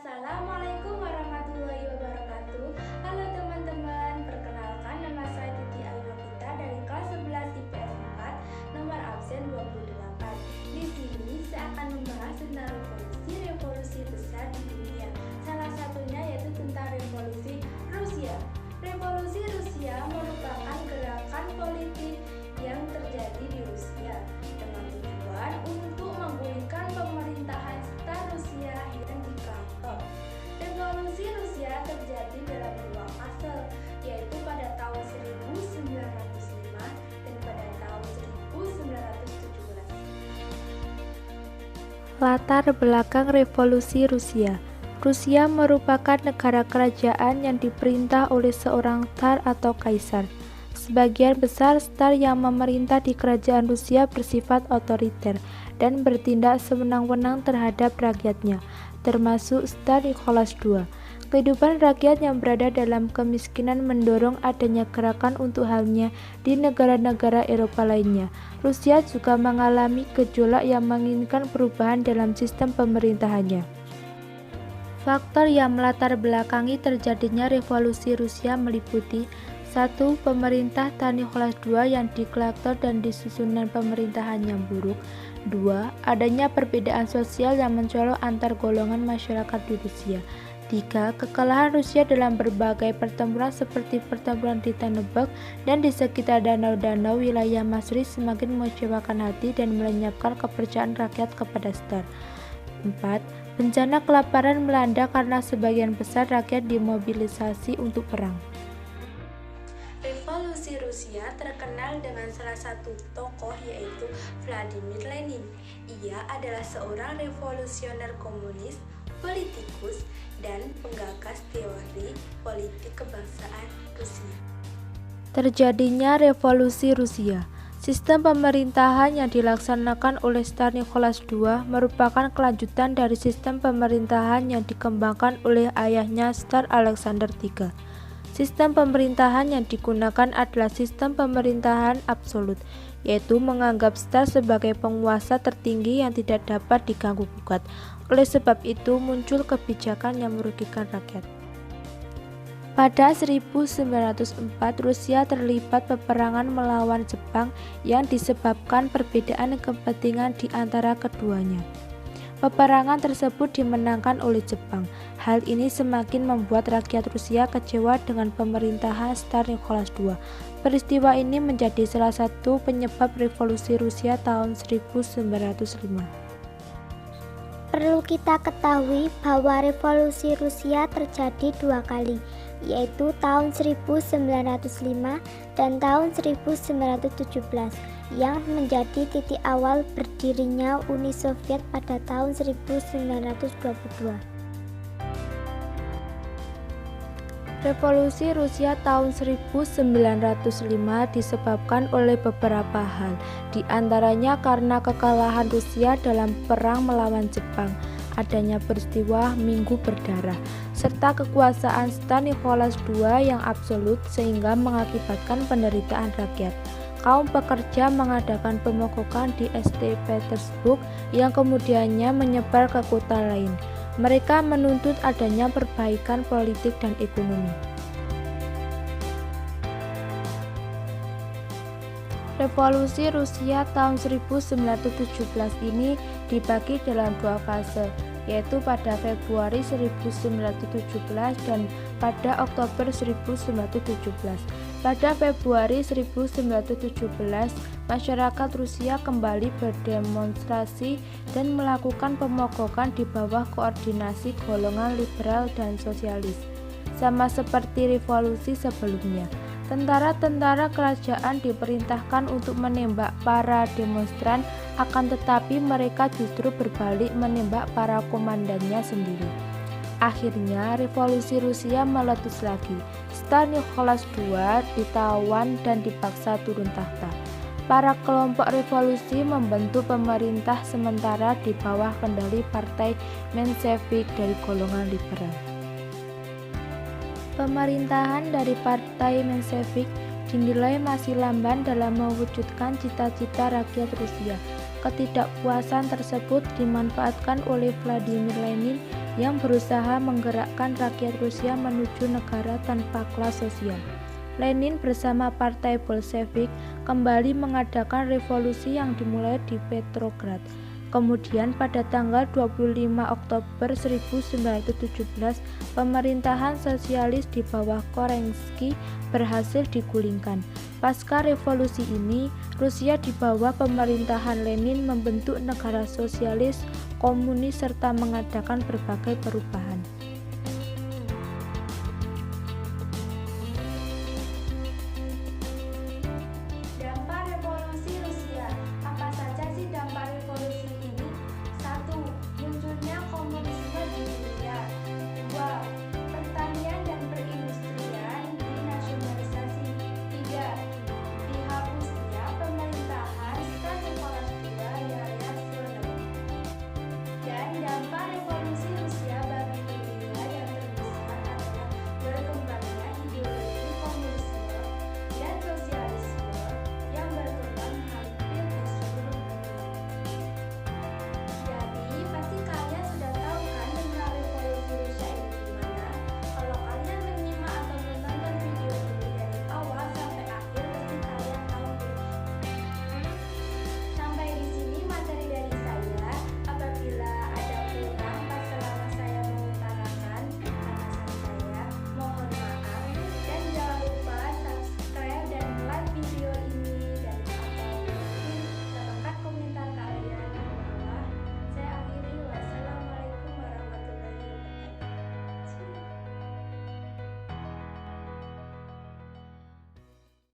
Assalamualaikum warahmatullahi wabarakatuh. Halo teman-teman, perkenalkan nama saya Titi Ayurvita dari kelas 11 IPS 4, nomor absen 28. Di sini saya akan membahas tentang revolusi besar di dunia. Salah satunya yaitu tentang revolusi Rusia. Revolusi Rusia merupakan gerakan politik yang terjadi di Rusia dengan tujuan untuk menggulingkan pemerintahan Tsar Rusia yang dikeraton. Revolusi Rusia terjadi dalam dua fase, yaitu pada tahun 1905 dan pada tahun 1917. Latar belakang revolusi Rusia. Rusia merupakan negara kerajaan yang diperintah oleh seorang tsar atau kaisar. Sebagian besar tsar yang memerintah di kerajaan Rusia bersifat otoriter dan bertindak sewenang-wenang terhadap rakyatnya, termasuk Tsar Nicholas II. Kehidupan rakyat yang berada dalam kemiskinan mendorong adanya gerakan untuk halnya di negara-negara Eropa lainnya. Rusia juga mengalami gejolak yang menginginkan perubahan dalam sistem pemerintahannya. Faktor yang melatar belakangi terjadinya revolusi Rusia meliputi 1. Pemerintah Tsar Nicholas II yang dikelaktor dan disusunan pemerintahan yang buruk. 2. Adanya perbedaan sosial yang mencolok antar golongan masyarakat di Rusia. 3. Kekalahan Rusia dalam berbagai pertempuran seperti pertempuran di Tannenberg dan di sekitar danau-danau wilayah Masri semakin mengecewakan hati dan melenyapkan kepercayaan rakyat kepada Tsar. 4. Bencana kelaparan melanda karena sebagian besar rakyat dimobilisasi untuk perang. Revolusi Rusia terkenal dengan salah satu tokoh yaitu Vladimir Lenin. Ia adalah seorang revolusioner komunis, politikus, dan penggagas teori politik kebangsaan Rusia. Terjadinya revolusi Rusia. Sistem pemerintahan yang dilaksanakan oleh Tsar Nicholas II merupakan kelanjutan dari sistem pemerintahan yang dikembangkan oleh ayahnya Tsar Alexander III. Sistem pemerintahan yang digunakan adalah sistem pemerintahan absolut, yaitu menganggap Tsar sebagai penguasa tertinggi yang tidak dapat diganggu-gugat. Oleh sebab itu muncul kebijakan yang merugikan rakyat. Pada 1904, Rusia terlibat peperangan melawan Jepang yang disebabkan perbedaan kepentingan di antara keduanya. Peperangan tersebut dimenangkan oleh Jepang. Hal ini semakin membuat rakyat Rusia kecewa dengan pemerintahan Tsar Nicholas II. Peristiwa ini menjadi salah satu penyebab revolusi Rusia tahun 1905. Perlu kita ketahui bahwa revolusi Rusia terjadi dua kali, yaitu tahun 1905 dan tahun 1917, yang menjadi titik awal berdirinya Uni Soviet pada tahun 1922. Revolusi Rusia tahun 1905 disebabkan oleh beberapa hal, di antaranya karena kekalahan Rusia dalam perang melawan Jepang, adanya peristiwa Minggu Berdarah, serta kekuasaan Tsar Nicholas II yang absolut sehingga mengakibatkan penderitaan rakyat. Kaum pekerja mengadakan pemogokan di St. Petersburg yang kemudiannya menyebar ke kota lain. Mereka menuntut adanya perbaikan politik dan ekonomi. Revolusi Rusia tahun 1917 ini dibagi dalam dua fase, yaitu pada Februari 1917 dan pada Oktober 1917. Pada Februari 1917, masyarakat Rusia kembali berdemonstrasi dan melakukan pemogokan di bawah koordinasi golongan liberal dan sosialis. Sama seperti revolusi sebelumnya, tentara-tentara kerajaan diperintahkan untuk menembak para demonstran, akan tetapi mereka justru berbalik menembak para komandannya sendiri. Akhirnya revolusi Rusia meletus lagi. Tsar Nicholas II ditawan dan dipaksa turun tahta. Para kelompok revolusi membentuk pemerintah sementara di bawah kendali Partai Menshevik dari golongan liberal. Pemerintahan dari Partai Menshevik dinilai masih lamban dalam mewujudkan cita-cita rakyat Rusia. Ketidakpuasan tersebut dimanfaatkan oleh Vladimir Lenin yang berusaha menggerakkan rakyat Rusia menuju negara tanpa kelas sosial. Lenin bersama Partai Bolshevik kembali mengadakan revolusi yang dimulai di Petrograd. Kemudian pada tanggal 25 Oktober 1917, pemerintahan sosialis di bawah Kerensky berhasil digulingkan. Pasca revolusi ini, Rusia di bawah pemerintahan Lenin membentuk negara sosialis komunis serta mengadakan berbagai perubahan.